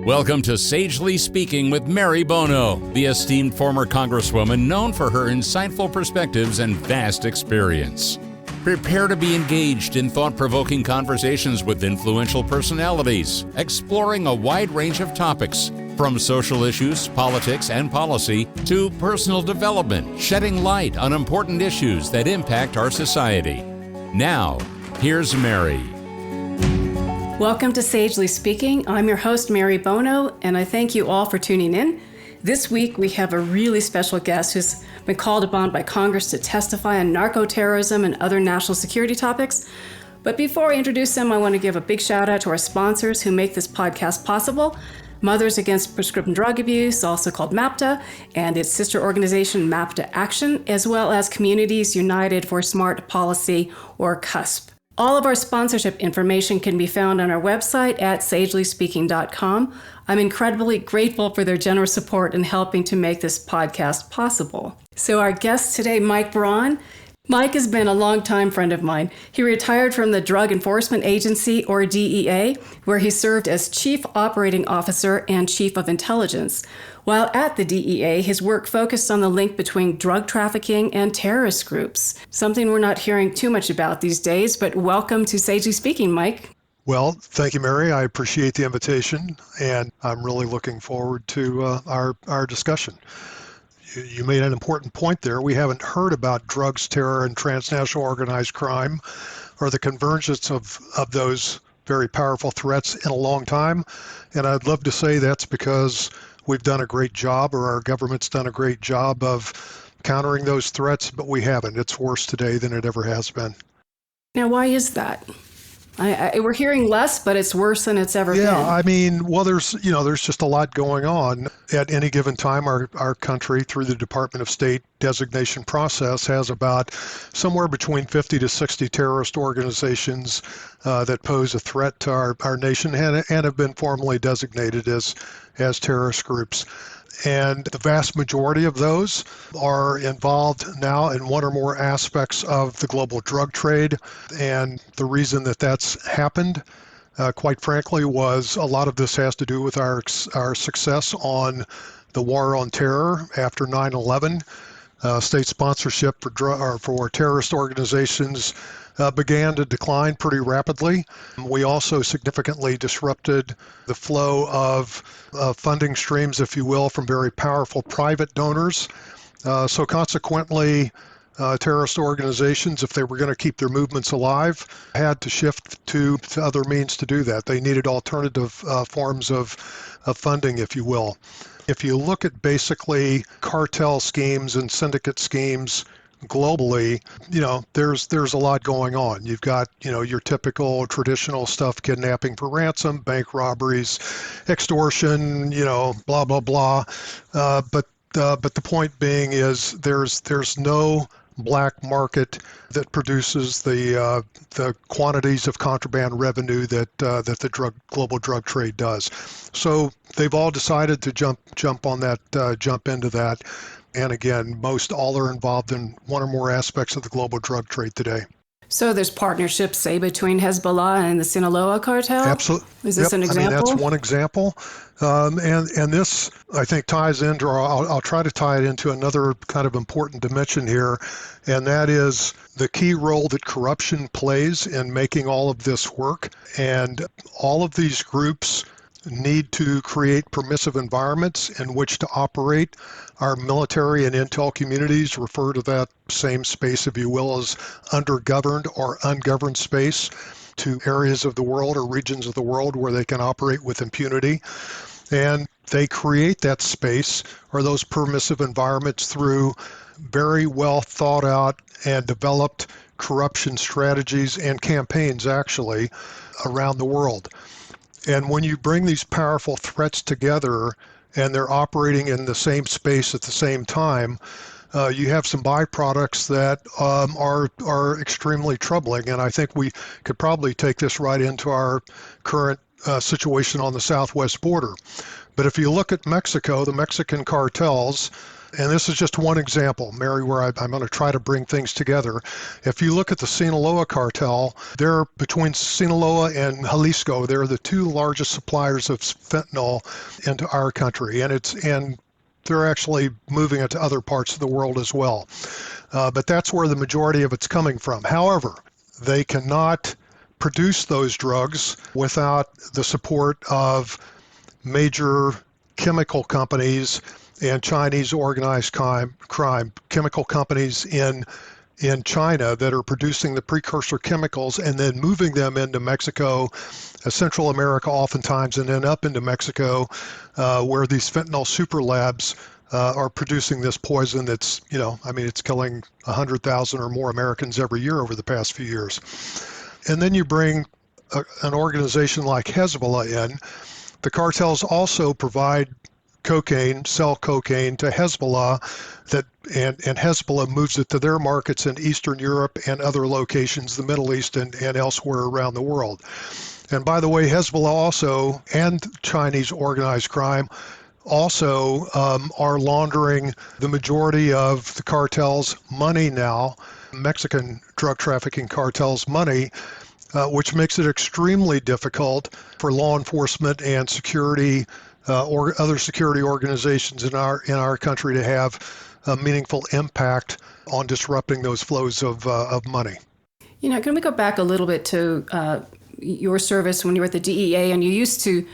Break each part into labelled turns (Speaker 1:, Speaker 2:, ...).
Speaker 1: Welcome to Sagely Speaking with Mary Bono, the esteemed former Congresswoman known for her insightful perspectives and vast experience. Prepare to be engaged in thought-provoking conversations with influential personalities, exploring a wide range of topics, from social issues, politics, and policy, to personal development, shedding light on important issues that impact our society. Now, here's Mary.
Speaker 2: Welcome to Sagely Speaking. I'm your host, Mary Bono, and I thank you all for tuning in. This week, we have a really special guest who's been called upon by Congress to testify on narco-terrorism and other national security topics. But before I introduce him, I want to give a big shout out to our sponsors who make this podcast possible. Mothers Against Prescription Drug Abuse, also called MAPTA, and its sister organization, MAPTA Action, as well as Communities United for Smart Policy, or CUSP. All of our sponsorship information can be found on our website at sagelyspeaking.com. I'm incredibly grateful for their generous support in helping to make this podcast possible. So our guest today, Mike Braun. Mike has been a longtime friend of mine. He retired from the Drug Enforcement Agency, or DEA, where he served as Chief Operating Officer and Chief of Intelligence. While at the DEA, his work focused on the link between drug trafficking and terrorist groups, something we're not hearing too much about these days, but welcome to Sagely Speaking, Mike.
Speaker 3: Well, thank you, Mary. I appreciate the invitation, and I'm really looking forward to our discussion. You made an important point there. We haven't heard about drugs, terror, and transnational organized crime, or the convergence of those very powerful threats in a long time. And I'd love to say that's because we've done a great job, or our government's done a great job of countering those threats, but we haven't. It's worse today than it ever has been.
Speaker 2: Now, why is that? We're hearing less, but it's worse than it's ever been.
Speaker 3: Yeah, I mean, well, there's just a lot going on. At any given time, our country, through the Department of State designation process, has about somewhere between 50 to 60 terrorist organizations that pose a threat to our nation and have been formally designated as terrorist groups. And the vast majority of those are involved now in one or more aspects of the global drug trade. And the reason that that's happened, quite frankly, was a lot of this has to do with our success on the war on terror after 9/11. State sponsorship for terrorist organizations began to decline pretty rapidly. We also significantly disrupted the flow of funding streams, if you will, from very powerful private donors. So consequently, terrorist organizations, if they were going to keep their movements alive, had to shift to other means to do that. They needed alternative forms of funding, if you will. If you look at basically cartel schemes and syndicate schemes globally, there's a lot going on. You've got, your typical traditional stuff, kidnapping for ransom, bank robberies, extortion, blah, blah, blah. But the point being is there's no black market that produces the quantities of contraband revenue that the global drug trade does. So they've all decided to jump on that, jump into that. And again, most all are involved in one or more aspects of the global drug trade today.
Speaker 2: So there's partnerships, say, between Hezbollah and the Sinaloa cartel?
Speaker 3: Absolutely.
Speaker 2: Is this an example?
Speaker 3: I mean, that's one example. And this, I think, ties into, or I'll try to tie it into another kind of important dimension here, and that is the key role that corruption plays in making all of this work. And all of these groups need to create permissive environments in which to operate. Our military and intel communities refer to that same space, if you will, as undergoverned or ungoverned space, to areas of the world or regions of the world where they can operate with impunity. And they create that space or those permissive environments through very well thought out and developed corruption strategies and campaigns, actually, around the world. And when you bring these powerful threats together and they're operating in the same space at the same time, you have some byproducts that are extremely troubling. And I think we could probably take this right into our current situation on the southwest border. But if you look at Mexico, the Mexican cartels And this is just one example, Mary, where I'm going to try to bring things together. If you look at the Sinaloa cartel, they're between Sinaloa and Jalisco. They're the two largest suppliers of fentanyl into our country, and they're actually moving it to other parts of the world as well. But that's where the majority of it's coming from. However, they cannot produce those drugs without the support of major chemical companies and Chinese organized crime chemical companies in China that are producing the precursor chemicals and then moving them into Mexico, Central America oftentimes, and then up into Mexico, where these fentanyl super labs are producing this poison that's, it's killing 100,000 or more Americans every year over the past few years. And then you bring an organization like Hezbollah in. The cartels also provide sell cocaine to Hezbollah, and Hezbollah moves it to their markets in Eastern Europe and other locations, the Middle East and elsewhere around the world. And by the way, Hezbollah also, and Chinese organized crime, also are laundering the majority of the cartels' money now, Mexican drug trafficking cartels' money, which makes it extremely difficult for law enforcement and security or other security organizations in our country to have a meaningful impact on disrupting those flows of money.
Speaker 2: Can we go back a little bit to your service when you were at the DEA, and you used to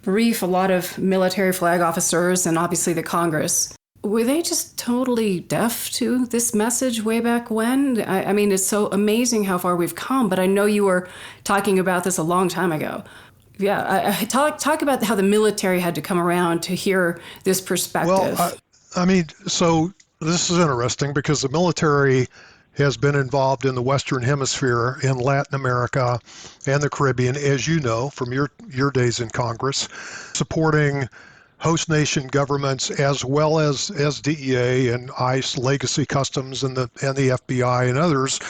Speaker 2: brief a lot of military flag officers and obviously the Congress. Were they just totally deaf to this message way back when? I mean, it's so amazing how far we've come, but I know you were talking about this a long time ago. Yeah, talk about how the military had to come around to hear this perspective.
Speaker 3: Well, so this is interesting because the military has been involved in the Western Hemisphere, in Latin America and the Caribbean, as you know from your days in Congress, supporting host nation governments as well as DEA and ICE, Legacy Customs, and the FBI and others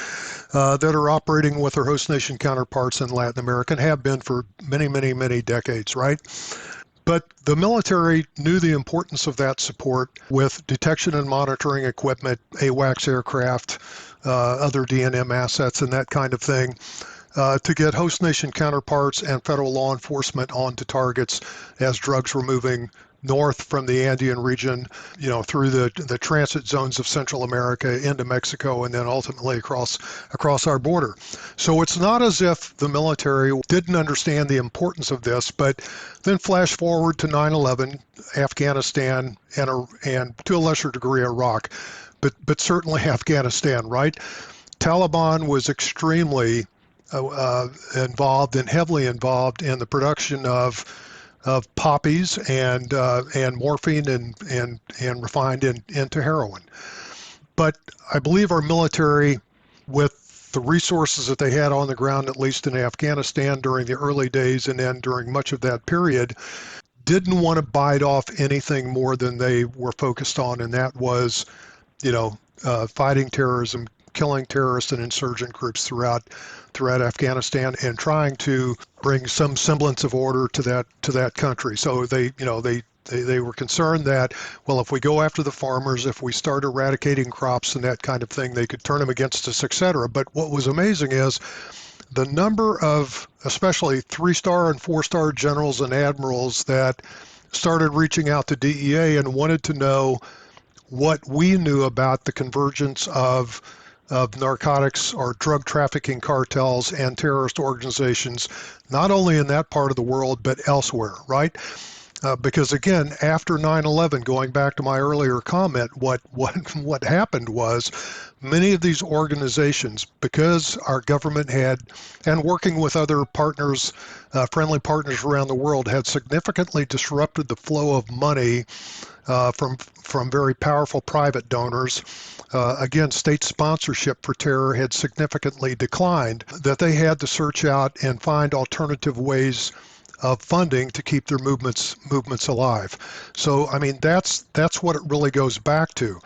Speaker 3: that are operating with their host nation counterparts in Latin America and have been for many, many, many decades, right? But the military knew the importance of that support with detection and monitoring equipment, AWACS aircraft, other D&M assets, and that kind of thing, to get host nation counterparts and federal law enforcement onto targets as drugs were moving north from the Andean region, through the transit zones of Central America into Mexico and then ultimately across our border. So it's not as if the military didn't understand the importance of this, but then flash forward to 9/11, Afghanistan, and to a lesser degree Iraq, but certainly Afghanistan, right? Taliban was extremely heavily involved in the production of poppies and morphine and refined into heroin. But I believe our military, with the resources that they had on the ground, at least in Afghanistan during the early days and then during much of that period, didn't want to bite off anything more than they were focused on, and that was, fighting terrorism, killing terrorist and insurgent groups throughout Afghanistan, and trying to bring some semblance of order to that country. So they were concerned that, well, if we go after the farmers, if we start eradicating crops and that kind of thing, they could turn them against us, etc. But what was amazing is the number of, especially 3-star and 4-star generals and admirals that started reaching out to DEA and wanted to know what we knew about the convergence of narcotics or drug trafficking cartels and terrorist organizations, not only in that part of the world, but elsewhere, right? Because again, after 9/11, going back to my earlier comment, what happened was many of these organizations, because our government had, and working with other partners, friendly partners around the world, had significantly disrupted the flow of money from very powerful private donors. Again, state sponsorship for terror had significantly declined, that they had to search out and find alternative ways of funding to keep their movements alive. So, that's what it really goes back to.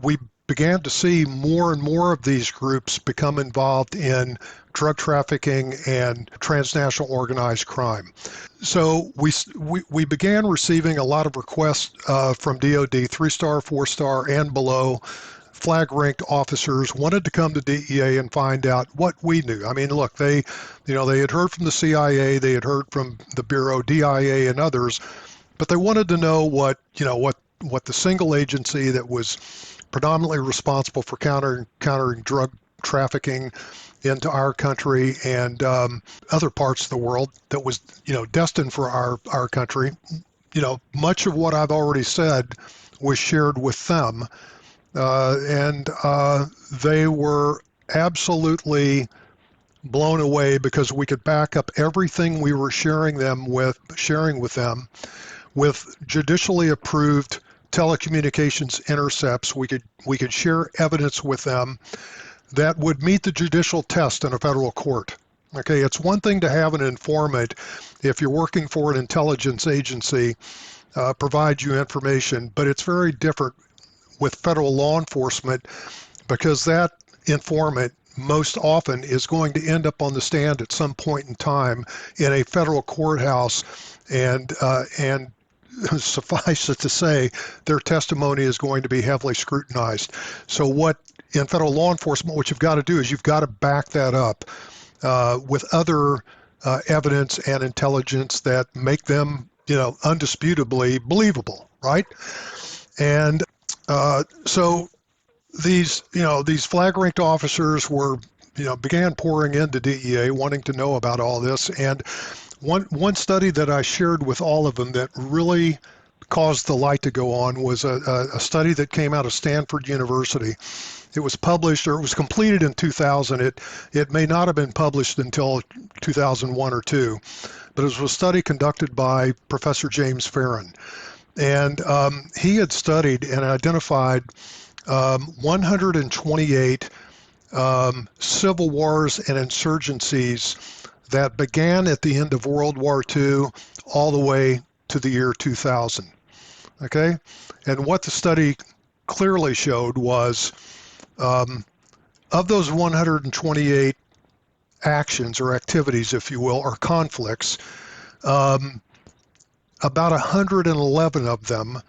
Speaker 3: We began to see more and more of these groups become involved in drug trafficking and transnational organized crime. So we began receiving a lot of requests from DOD, 3-star, 4-star, and below. Flag-ranked officers wanted to come to DEA and find out what we knew. I mean, look, they had heard from the CIA, they had heard from the Bureau, DIA, and others, but they wanted to know what the single agency that was predominantly responsible for countering drug trafficking into our country and other parts of the world that was destined for our country. Much of what I've already said was shared with them. And they were absolutely blown away because we could back up everything we were sharing with them with judicially approved telecommunications intercepts. We could share evidence with them that would meet the judicial test in a federal court. Okay, it's one thing to have an informant if you're working for an intelligence agency provide you information, but it's very different with federal law enforcement because that informant most often is going to end up on the stand at some point in time in a federal courthouse, and suffice it to say, their testimony is going to be heavily scrutinized. So what in federal law enforcement, what you've got to do is you've got to back that up with other evidence and intelligence that make them, undisputably believable, right? And so these flag-ranked officers began pouring into DEA, wanting to know about all this. And one study that I shared with all of them that really caused the light to go on was a study that came out of Stanford University. It was published, or it was completed in 2000. It may not have been published until 2001 or 2, but it was a study conducted by Professor James Farron. And he had studied and identified 128 civil wars and insurgencies that began at the end of World War II all the way to the year 2000. Okay? And what the study clearly showed was of those 128 actions or activities, if you will, or conflicts, about 111 of them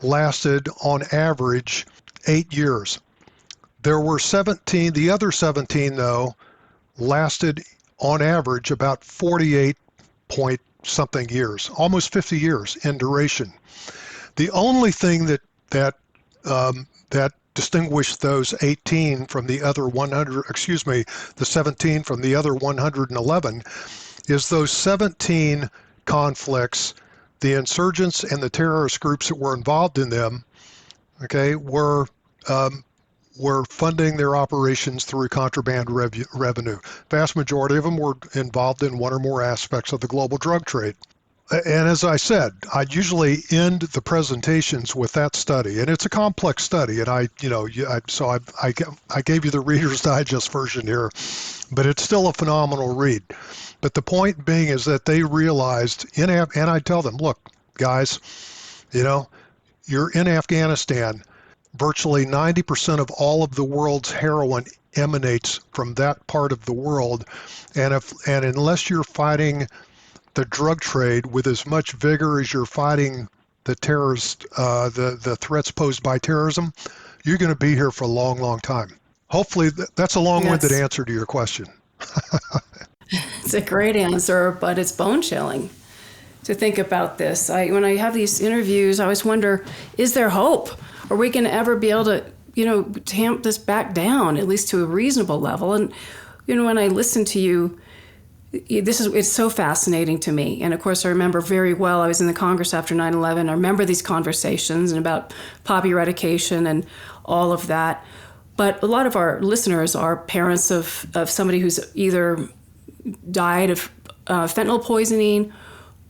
Speaker 3: lasted on average 8 years. There were 17, the other 17 though, lasted on average about 48 point something years, almost 50 years in duration. The only thing that distinguished those 18 from the other the 17 from the other 111 is those 17 conflicts, the insurgents and the terrorist groups that were involved in them, okay, were funding their operations through contraband revenue. Vast majority of them were involved in one or more aspects of the global drug trade. And as I said, I usually end the presentations with that study, and it's a complex study. And I gave you the Reader's Digest version here, but it's still a phenomenal read. But the point being is that they realized, and I tell them, look, guys, you're in Afghanistan. Virtually 90% of all of the world's heroin emanates from that part of the world, and unless you're fighting the drug trade with as much vigor as you're fighting the terrorist, the threats posed by terrorism, you're going to be here for a long, long time. Hopefully, that's a long-winded answer to your question.
Speaker 2: It's a great answer, but it's bone-chilling to think about this. When I have these interviews, I always wonder, is there hope? Are we going to ever be able to, tamp this back down, at least to a reasonable level? And, when I listen to you, it's so fascinating to me. And of course, I remember very well, I was in the Congress after 9/11. I remember these conversations and about poppy eradication and all of that. But a lot of our listeners are parents of somebody who's either died of fentanyl poisoning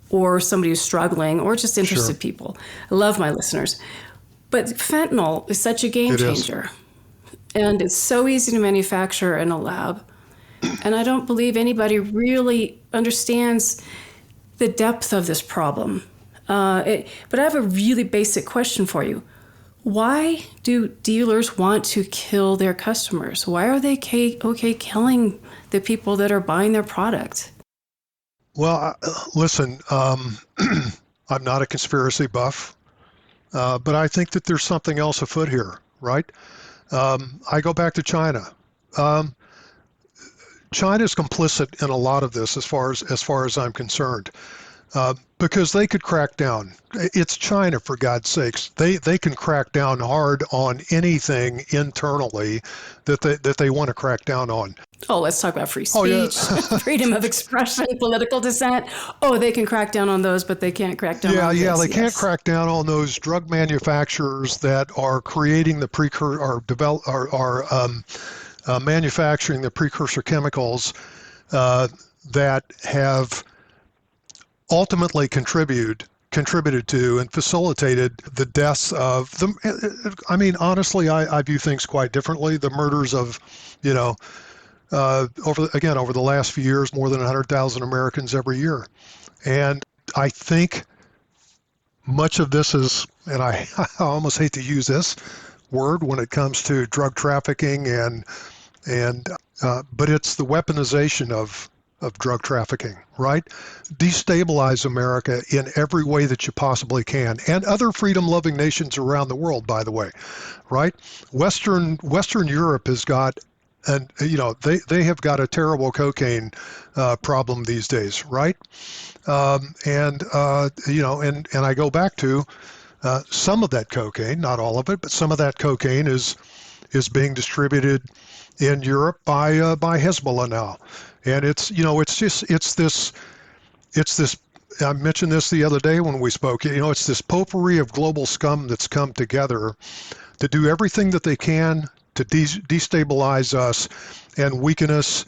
Speaker 2: or somebody who's struggling or just interested people. I love my listeners. But fentanyl is such a game changer. And it's so easy to manufacture in a lab. And I don't believe anybody really understands the depth of this problem. But I have a really basic question for you. Why do dealers want to kill their customers? Why are they okay killing the people that are buying their product?
Speaker 3: Well, listen, I'm not a conspiracy buff, but I think that there's something else afoot here, right? I go back to China. Um, China's complicit in a lot of this, as far as I'm concerned, because they could crack down. It's China, for God's sakes. They can crack down hard on anything internally that they want to crack down on.
Speaker 2: Oh, let's talk about free speech,
Speaker 3: Oh, yeah.
Speaker 2: freedom of expression, political dissent. Oh, they can crack down on those, but they can't crack down on
Speaker 3: Yeah,
Speaker 2: this.
Speaker 3: they can't crack down on those drug manufacturers that are creating the manufacturing the precursor chemicals that have ultimately contributed to and facilitated the deaths of them. I mean, honestly, I view things quite differently. The murders of, over the last few years, more than 100,000 Americans every year. And I think much of this is, and I almost hate to use this word when it comes to drug trafficking but it's the weaponization of drug trafficking, right? Destabilize America in every way that you possibly can, and other freedom-loving nations around the world, by the way, right? Western Europe has got, and they have got a terrible cocaine problem these days, right? And I go back to some of that cocaine, not all of it, but some of that cocaine is being distributed in Europe by Hezbollah now, and it's this. I mentioned this the other day when we spoke. It's this potpourri of global scum that's come together to do everything that they can to destabilize us and weaken us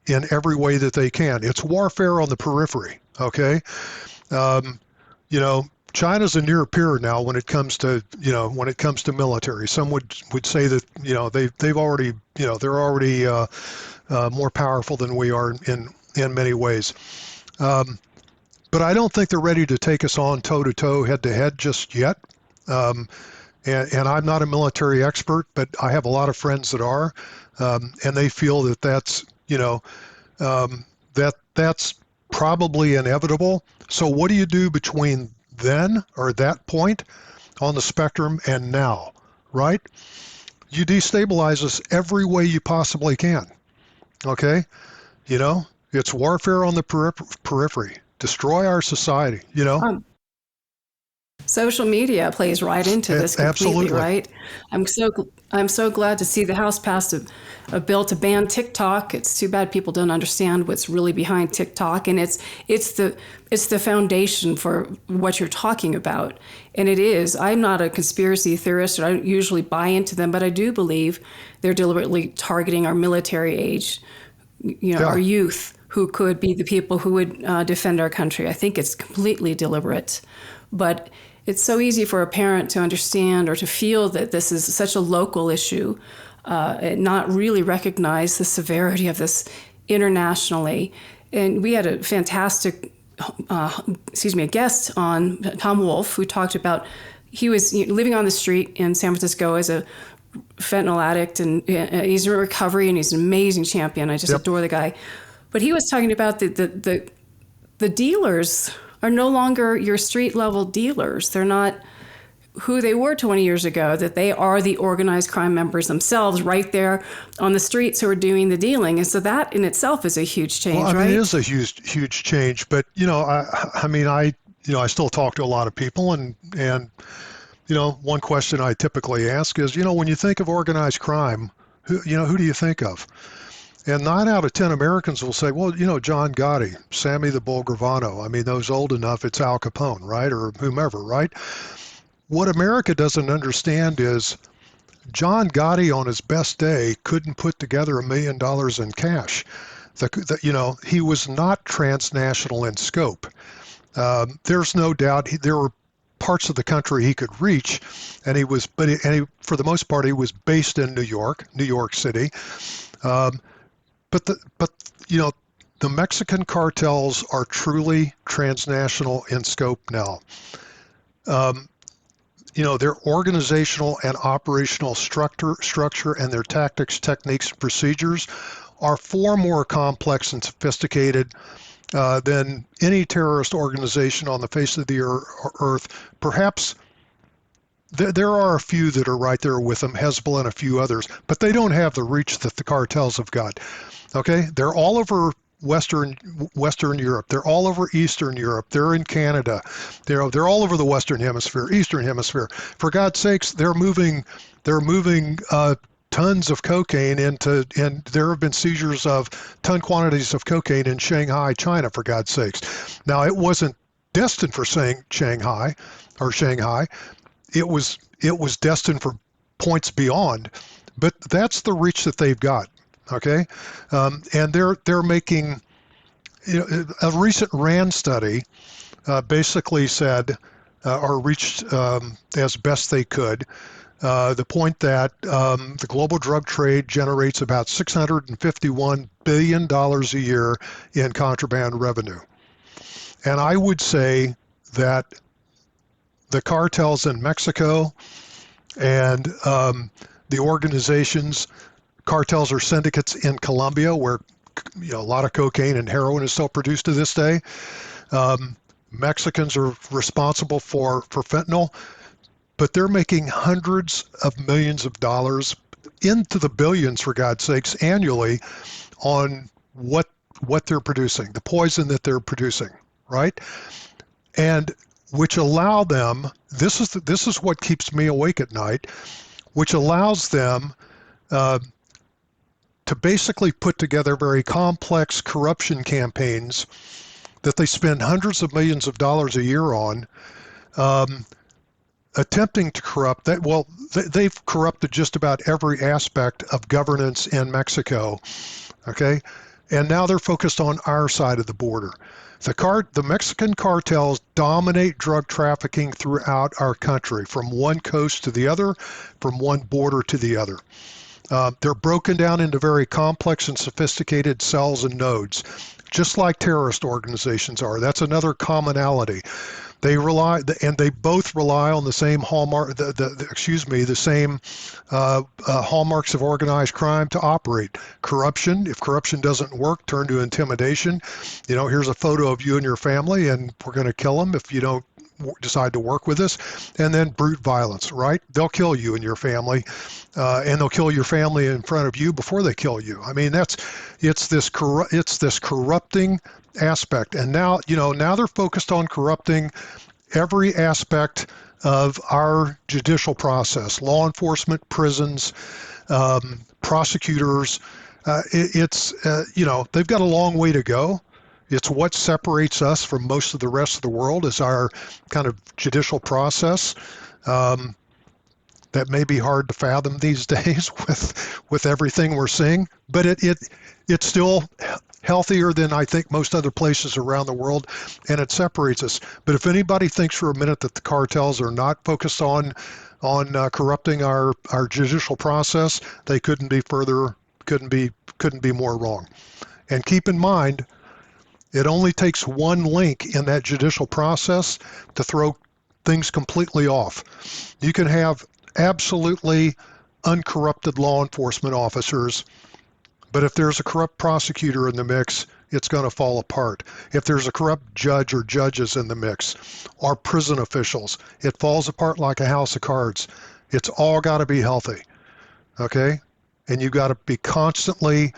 Speaker 3: in every way that they can. It's warfare on the periphery. Okay, China's a near peer now when it comes to military. Some would say that they're already more powerful than we are in many ways. But I don't think they're ready to take us on toe to toe, head to head just yet. And I'm not a military expert, but I have a lot of friends that are, and they feel that that's probably inevitable. So what do you do between then, or that point on the spectrum, and now, right? You destabilize us every way you possibly can. Okay? It's warfare on the periphery. Destroy our society,
Speaker 2: Social media plays right into this completely,
Speaker 3: Absolutely.
Speaker 2: right? I'm so glad to see the House passed a bill to ban TikTok. It's too bad people don't understand what's really behind TikTok, and it's the foundation for what you're talking about. And it is. I'm not a conspiracy theorist, or I don't usually buy into them, but I do believe they're deliberately targeting our military age, our youth, who could be the people who would defend our country. I think it's completely deliberate, but it's so easy for a parent to understand or to feel that this is such a local issue, and not really recognize the severity of this internationally. And we had a fantastic, a guest on, Tom Wolfe, who talked about, he was living on the street in San Francisco as a fentanyl addict, and he's in recovery, and he's an amazing champion. I just adore the guy. But he was talking about the dealers are no longer your street level dealers. They're not who they were 20 years ago, that they are the organized crime members themselves right there on the streets who are doing the dealing. And so that in itself is a huge change, right?
Speaker 3: It is a huge change, but I still talk to a lot of people, and one question I typically ask is, when you think of organized crime, who do you think of? And 9 out of 10 Americans will say, well, John Gotti, Sammy the Bull Gravano. I mean, those old enough, it's Al Capone, right? Or whomever, right? What America doesn't understand is John Gotti on his best day couldn't put together $1 million in cash. He was not transnational in scope. There's no doubt there were parts of the country he could reach, and for the most part, he was based in New York City. But the Mexican cartels are truly transnational in scope now. their organizational and operational structure and their tactics, techniques, and procedures are far more complex and sophisticated than any terrorist organization on the face of the earth. Perhaps there are a few that are right there with them, Hezbollah and a few others, but they don't have the reach that the cartels have got. Okay, they're all over Western Europe. They're all over Eastern Europe. They're in Canada. They're all over the Western Hemisphere, Eastern Hemisphere. For God's sakes, they're moving tons of cocaine and there have been seizures of ton quantities of cocaine in Shanghai, China, for God's sakes. Now, it wasn't destined for Shanghai. It was destined for points beyond, but that's the reach that they've got. Okay, and they're making, a recent RAND study basically said or reached as best they could the point that the global drug trade generates about $651 billion a year in contraband revenue. And I would say that the cartels in Mexico and the organizations, cartels or syndicates in Colombia, where a lot of cocaine and heroin is still produced to this day. Mexicans are responsible for fentanyl, but they're making hundreds of millions of dollars, into the billions for God's sakes, annually on what they're producing, the poison that they're producing, right? And which allow them, this is what keeps me awake at night, which allows them to basically put together very complex corruption campaigns that they spend hundreds of millions of dollars a year on, attempting to corrupt that. Well, they've corrupted just about every aspect of governance in Mexico, okay? And now they're focused on our side of the border. The Mexican cartels dominate drug trafficking throughout our country, from one coast to the other, from one border to the other. They're broken down into very complex and sophisticated cells and nodes, just like terrorist organizations are. That's another commonality. They both rely on the same same hallmarks of organized crime to operate. Corruption. If corruption doesn't work, turn to intimidation. Here's a photo of you and your family, and we're going to kill them if you don't decide to work with us. And then brute violence, right? They'll kill you and your family, and they'll kill your family in front of you before they kill you. I mean, it's this corrupting aspect. And now they're focused on corrupting every aspect of our judicial process, law enforcement, prisons, prosecutors. They've got a long way to go. It's what separates us from most of the rest of the world, is our kind of judicial process. That may be hard to fathom these days with everything we're seeing, but it's still healthier than I think most other places around the world, and it separates us. But if anybody thinks for a minute that the cartels are not focused on corrupting our judicial process, they couldn't be more wrong. And keep in mind, it only takes one link in that judicial process to throw things completely off. You can have absolutely uncorrupted law enforcement officers, but if there's a corrupt prosecutor in the mix, it's going to fall apart. If there's a corrupt judge or judges in the mix, or prison officials, it falls apart like a house of cards. It's all got to be healthy, okay? And you got to be constantly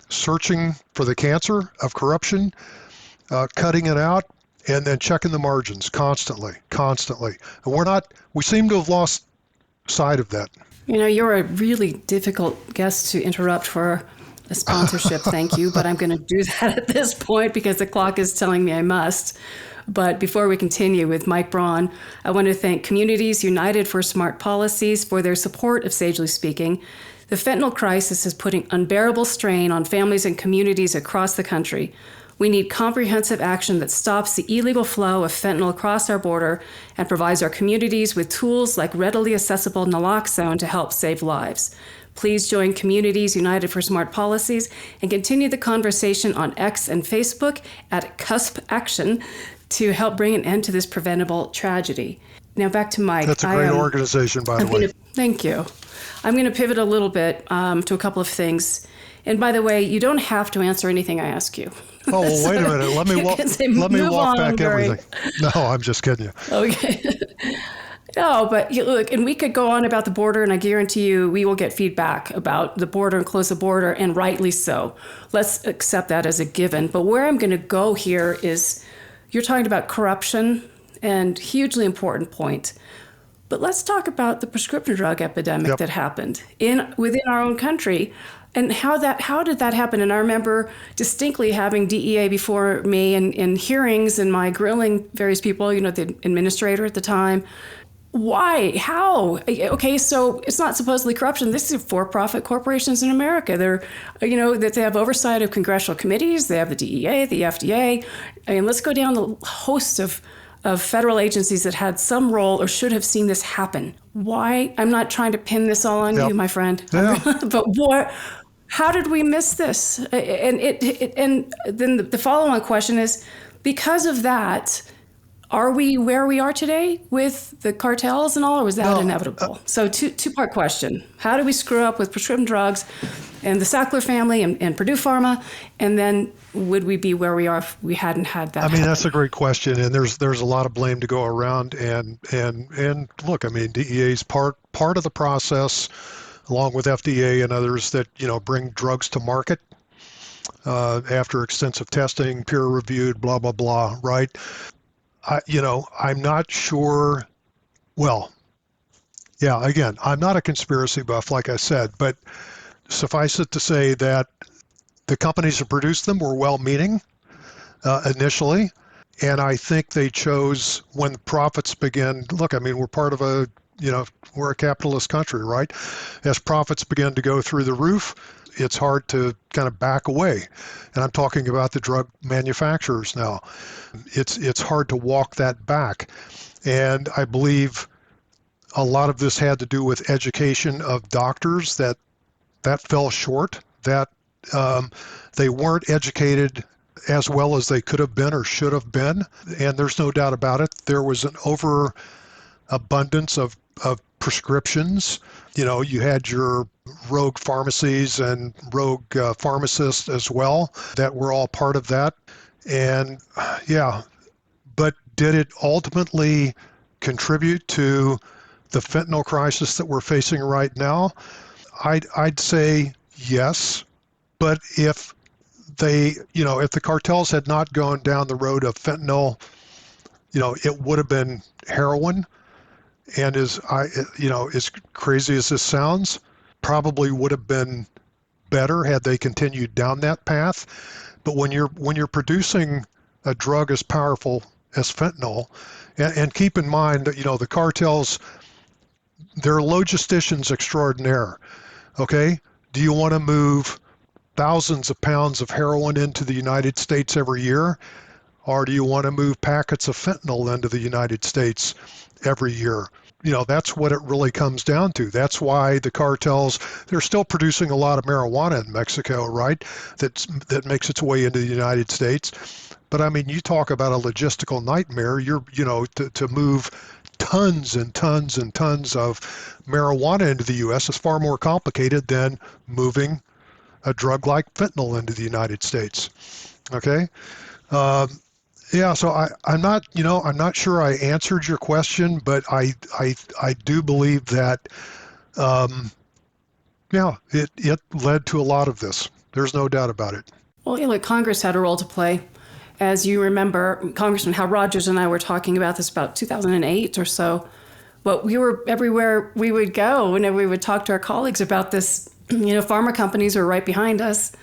Speaker 3: searching for the cancer of corruption, cutting it out, and then checking the margins constantly. And we seem to have lost sight of that.
Speaker 2: You're a really difficult guest to interrupt for a sponsorship, thank you, but I'm going to do that at this point because the clock is telling me I must. But before we continue with Mike Braun, I want to thank Communities United for Smart Policies for their support of Sagely Speaking. The fentanyl crisis is putting unbearable strain on families and communities across the country. We need comprehensive action that stops the illegal flow of fentanyl across our border and provides our communities with tools like readily accessible naloxone to help save lives. Please join Communities United for Smart Policies and continue the conversation on X and Facebook at Cusp Action to help bring an end to this preventable tragedy. Now back to Mike.
Speaker 3: That's a great organization, by the way.
Speaker 2: Thank you. I'm going to pivot a little bit to a couple of things. And by the way, you don't have to answer anything I ask you.
Speaker 3: Oh, well, wait a minute. Let me walk back everything. No, I'm just kidding you.
Speaker 2: Okay. No, but look, and we could go on about the border, and I guarantee you we will get feedback about the border and close the border, and rightly so. Let's accept that as a given. But where I'm going to go here is you're talking about corruption, and hugely important point. But let's talk about the prescription drug epidemic that happened within our own country. And how did that happen? And I remember distinctly having DEA before me in hearings and my grilling various people, the administrator at the time. Why? How? Okay, so it's not supposedly corruption. This is for-profit corporations in America. They're, that they have oversight of congressional committees. They have the DEA, the FDA. And let's go down the host of federal agencies that had some role or should have seen this happen. Why? I'm not trying to pin this all on you, my friend.
Speaker 3: Yeah.
Speaker 2: But how did we miss this? And then the follow-on question is, because of that, are we where we are today with the cartels and all, or was that inevitable? So two-part question. How did we screw up with prescription drugs and the Sackler family and Purdue Pharma? And then would we be where we are if we hadn't had that?
Speaker 3: That's a great question. And there's a lot of blame to go around. And look, DEA is part of the process, along with FDA and others that, bring drugs to market after extensive testing, peer-reviewed, blah, blah, blah, right? I'm not sure. Well, again, I'm not a conspiracy buff, like I said, but suffice it to say that the companies that produced them were well-meaning initially, and I think they chose when the profits began. Look, we're part of we're a capitalist country, right? As profits begin to go through the roof, it's hard to kind of back away. And I'm talking about the drug manufacturers now. It's hard to walk that back. And I believe a lot of this had to do with education of doctors that fell short, that they weren't educated as well as they could have been or should have been. And there's no doubt about it. There was an overabundance of prescriptions. You had your rogue pharmacies and rogue pharmacists as well that were all part of that. And but did it ultimately contribute to the fentanyl crisis that we're facing right now? I'd say yes. But if if the cartels had not gone down the road of fentanyl, it would have been heroin. And as crazy as this sounds, probably would have been better had they continued down that path. But when you're producing a drug as powerful as fentanyl, and keep in mind that the cartels, they're logisticians extraordinaire. Okay, do you want to move thousands of pounds of heroin into the United States every year, or do you want to move packets of fentanyl into the United States every year? That's what it really comes down to. That's why the cartels, they're still producing a lot of marijuana in Mexico, right? That makes its way into the United States. But you talk about a logistical nightmare. To move tons and tons and tons of marijuana into the U.S. is far more complicated than moving a drug like fentanyl into the United States. Okay. So I'm not sure I answered your question, but I do believe that, it led to a lot of this. There's no doubt about it.
Speaker 2: Well, Congress had a role to play. As you remember, Congressman Hal Rogers and I were talking about this about 2008 or so. But we were everywhere we would go, whenever we would talk to our colleagues about this, pharma companies were right behind us,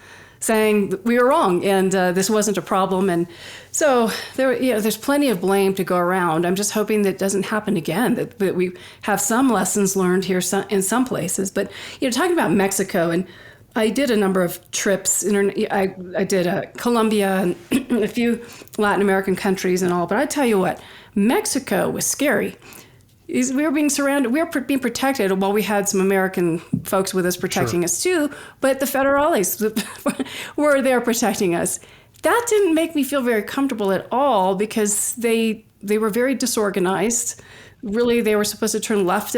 Speaker 2: saying that we were wrong and this wasn't a problem. And so there's plenty of blame to go around. I'm just hoping that doesn't happen again, that we have some lessons learned here in some places. But, talking about Mexico, and I did a number of trips. I did Colombia and a few Latin American countries and all. But I tell you what, Mexico was scary. We were being surrounded. We were being protected. Well, we had some American folks with us protecting us too, but the federales were there protecting us. That didn't make me feel very comfortable at all, because they they were very disorganized. Really, they were supposed to turn left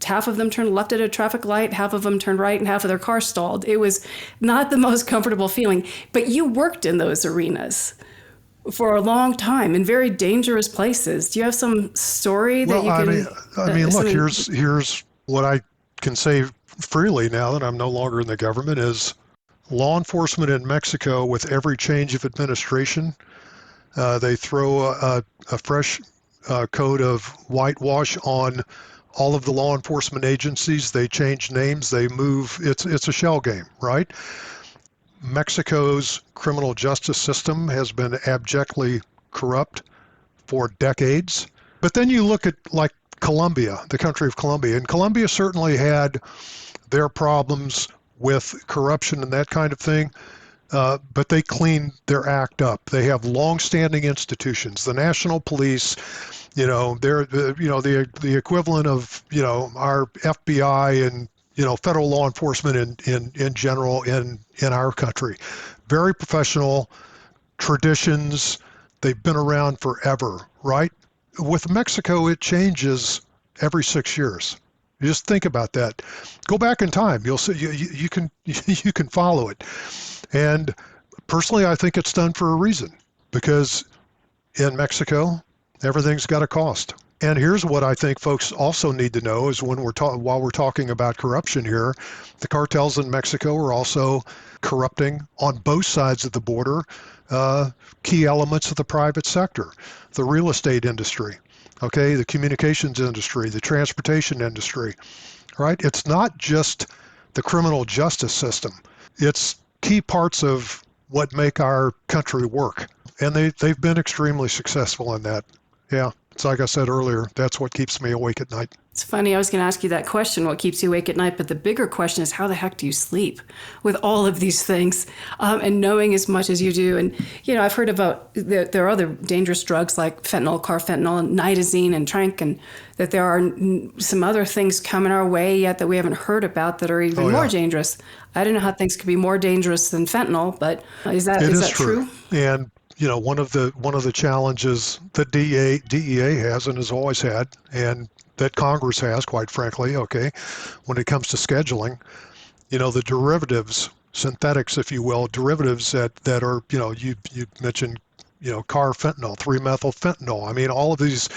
Speaker 2: half of them turned left at a traffic light, half of them turned right, and half of their car stalled. It was not the most comfortable feeling. But you worked in those arenas for a long time in very dangerous places. Do you have some story that you can?
Speaker 3: I mean, look, here's what I can say freely now that I'm no longer in the government is law enforcement in Mexico, with every change of administration, they throw a fresh coat of whitewash on all of the law enforcement agencies. They change names, they move. It's a shell game, right? Mexico's criminal justice system has been abjectly corrupt for decades. But then you look at like Colombia, the country of Colombia, and Colombia certainly had their problems with corruption and that kind of thing, but they cleaned their act up. They have long-standing institutions. The national police, they're the equivalent of our FBI and federal law enforcement in general in our country. Very professional traditions. They've been around forever, right? With Mexico, it changes every 6 years. You just think about that. Go back in time. You'll see you can follow it. And personally, I think it's done for a reason, because in Mexico, everything's got a cost. And here's what I think folks also need to know is while we're talking about corruption here, the cartels in Mexico are also corrupting on both sides of the border key elements of the private sector, the real estate industry, okay, the communications industry, the transportation industry, right? It's not just the criminal justice system. It's key parts of what make our country work. And they've been extremely successful in that. Yeah. It's like I said earlier, that's what keeps me awake at night.
Speaker 2: It's funny, I was going to ask you that question, what keeps you awake at night? But the bigger question is, how the heck do you sleep with all of these things and knowing as much as you do? And, I've heard about there are other dangerous drugs like fentanyl, carfentanil, and nitazene and tranq, and that there are some other things coming our way yet that we haven't heard about that are even more dangerous. I don't know how things could be more dangerous than fentanyl, but is that true?
Speaker 3: And one of the challenges that DEA has and has always had, and that Congress has, quite frankly, okay, when it comes to scheduling, the derivatives, synthetics, if you will, derivatives that are, you mentioned, carfentanil, 3-methylfentanyl. I mean, all of these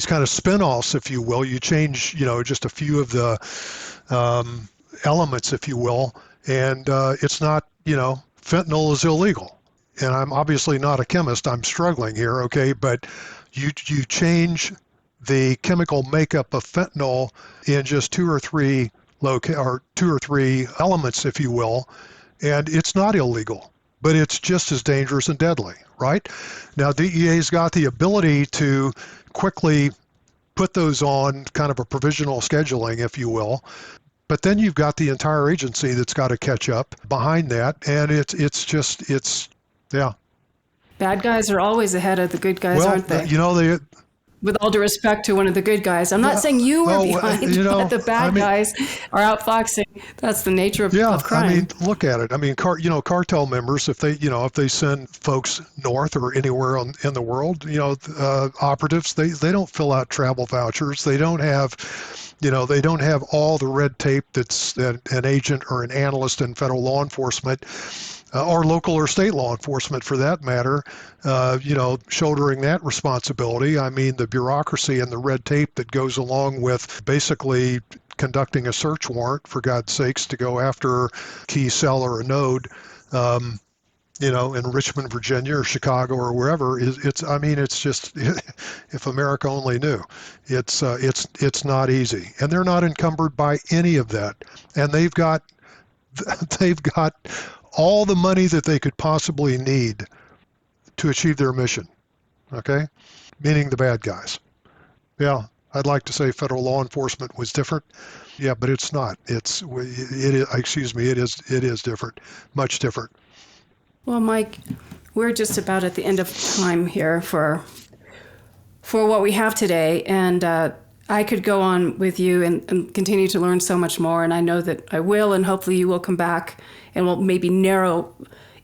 Speaker 3: kind of spin-offs, if you will, you change, just a few of the elements, if you will, and it's not, fentanyl is illegal. And I'm obviously not a chemist, I'm struggling here, okay, but you change the chemical makeup of fentanyl in just two or three elements, if you will, and it's not illegal, but it's just as dangerous and deadly, right? Now, DEA's got the ability to quickly put those on kind of a provisional scheduling, if you will, but then you've got the entire agency that's got to catch up behind that, and it's yeah.
Speaker 2: Bad guys are always ahead of the good guys, aren't they? With all due respect to one of the good guys, I'm not saying you were behind, but the bad guys are outfoxing. That's the nature of crime.
Speaker 3: I mean, look at it. I mean, cartel members, if they send folks north or anywhere in the world, operatives, they don't fill out travel vouchers. They don't have all the red tape that an agent or an analyst in federal law enforcement or local or state law enforcement, for that matter, shouldering that responsibility. I mean, the bureaucracy and the red tape that goes along with basically conducting a search warrant, for God's sakes, to go after a key cell or a node, in Richmond, Virginia, or Chicago, or wherever. It's just, if America only knew, it's not easy, and they're not encumbered by any of that, and they've got all the money that they could possibly need to achieve their mission, okay? Meaning the bad guys. Yeah, I'd like to say federal law enforcement was different. Yeah, but it's not. It is different, much different.
Speaker 2: Well, Mike, we're just about at the end of time here for what we have today, and I could go on with you and continue to learn so much more, and I know that I will, and hopefully you will come back and we'll maybe narrow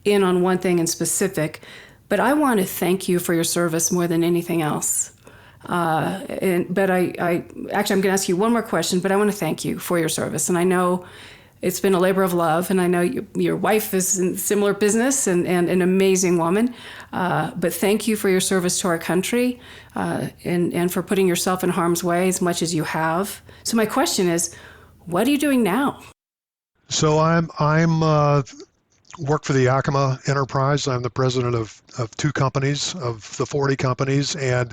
Speaker 2: in on one thing in specific. But I want to thank you for your service more than anything else. But I'm going to ask you one more question, but I want to thank you for your service. And I know it's been a labor of love, and I know your wife is in similar business and an amazing woman. But thank you for your service to our country and for putting yourself in harm's way as much as you have. So my question is, what are you doing now?
Speaker 3: So I'm work for the Yakima enterprise. I'm the president of 2 companies, of the 40 companies, and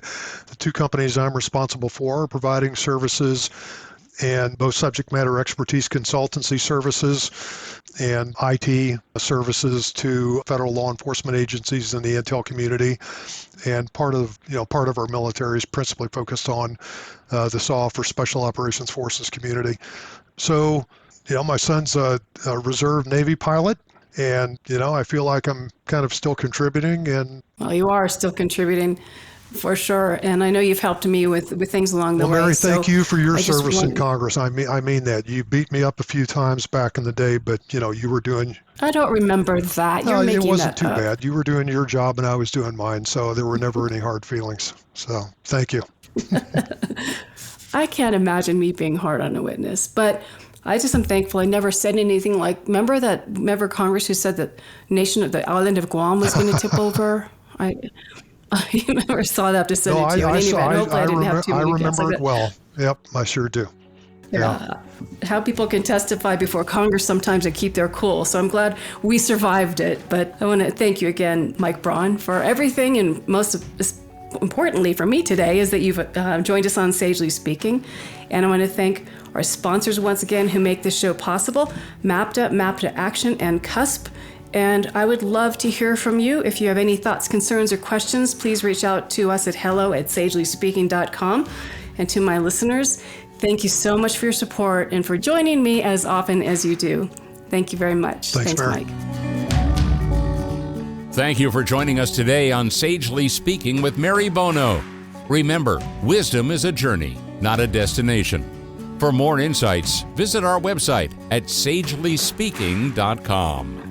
Speaker 3: the 2 companies I'm responsible for are providing services and both subject matter expertise consultancy services and IT services to federal law enforcement agencies in the intel community. And part of our military is principally focused on the SAW for Special Operations Forces community. So, my son's a reserve Navy pilot, and I feel like I'm kind of still contributing. And
Speaker 2: well, you are still contributing. For sure, and I know you've helped me with things along the way.
Speaker 3: Well, Mary, thank you for your
Speaker 2: service
Speaker 3: service in Congress. I mean that. You beat me up a few times back in the day, but you were doing.
Speaker 2: I don't remember that. You're making
Speaker 3: it wasn't
Speaker 2: that
Speaker 3: too
Speaker 2: up.
Speaker 3: bad. You were doing your job, and I was doing mine, so there were never any hard feelings. So thank you.
Speaker 2: I can't imagine me being hard on a witness, but I just am thankful I never said anything like. Remember Congress who said that the island of Guam was going to tip over. I never saw that to send it to you. I didn't have too many guests.
Speaker 3: I remember it well. Yep, I sure do.
Speaker 2: Yeah. How people can testify before Congress sometimes and keep their cool. So I'm glad we survived it. But I want to thank you again, Mike Braun, for everything. And most importantly for me today is that you've joined us on Sagely Speaking. And I want to thank our sponsors once again who make this show possible, MAPTA, MAPTA Action, and CUSP. And I would love to hear from you. If you have any thoughts, concerns, or questions, please reach out to us at hello@sagelyspeaking.com. And to my listeners, thank you so much for your support and for joining me as often as you do. Thank you very much.
Speaker 3: Thanks Mary.
Speaker 2: Mike.
Speaker 1: Thank you for joining us today on Sagely Speaking with Mary Bono. Remember, wisdom is a journey, not a destination. For more insights, visit our website at sagelyspeaking.com.